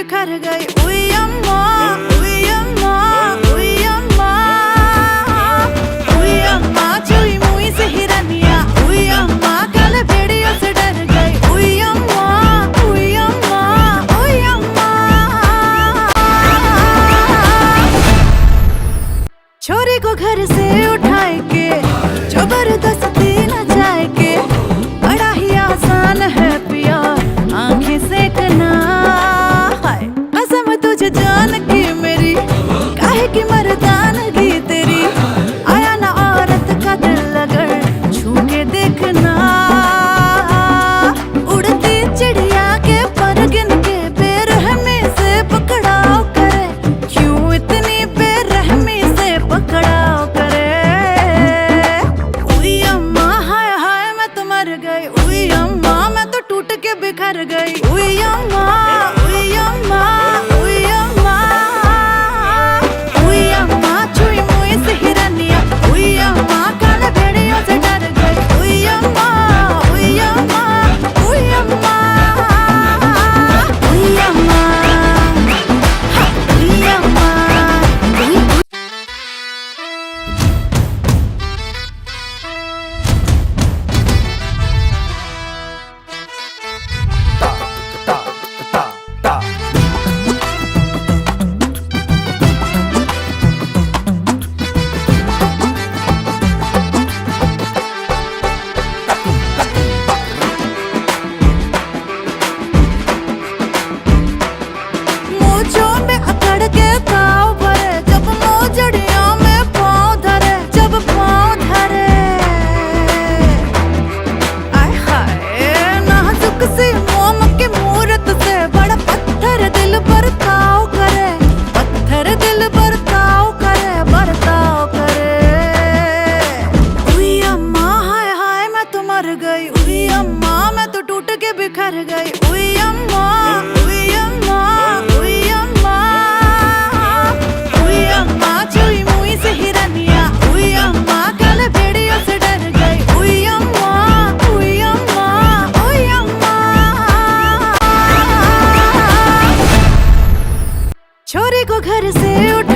बिखर गई। उई अम्मा, उई अम्मा, उई अम्मा, उई अम्मा चुई मुई से हिरनिया। उई अम्मा कल भेड़ियों से डर गई। उई अम्मा, उई अम्मा, उई अम्मा। छोरी को घर से उठाए के जबरदस्ती न जाए के, बड़ा ही आसान है पिया आंखें सेकना। कसम तुझे जान की मेरी, काहे की मर्दानगी तेरी। आया ना औरत का दिल अगर छू के देखना। उड़ती चिड़िया के पर गिन के बेरहमी से पकड़ाओ करे। क्यों इतनी बेरहमी से पकड़ाओ करे। उई अम्मा हाय हाय मैं तो मर गई। उई अम्मा मैं तो टूट के बिखर गई। उई अम्मा, उई अम्मा, उई अम्मा, उई अम्मा चुई मुई से हिरनिया। उई अम्मा काले भेड़ियों से डर गई। उई अम्मा, उई अम्मा, उई अम्मा, उई अम्मा, हा, उई अम्मा, उई मोजों में अकड़ के ताव भरे, जब मोजड़ियों में पाँव धरे। जब पाँव धरे आय हाय नाजुक सी मोम की मूरत से बड़ा पत्थर दिल बर्ताव करे। पत्थर दिल बर्ताव करे, बर्ताव करे। उई अम्मा हाय हाय मैं तो मर गई। उई अम्मा मैं तो टूट के बिखर गई। उई अम्मा, उई अम्मा, उई अम्मा, उई अम्मा चुई मुई से हिरनिया। उई अम्मा कल भेड़ियों से डर गई। उई अम्मा, उई अम्मा, उई अम्मा। छोरी को घर से उठा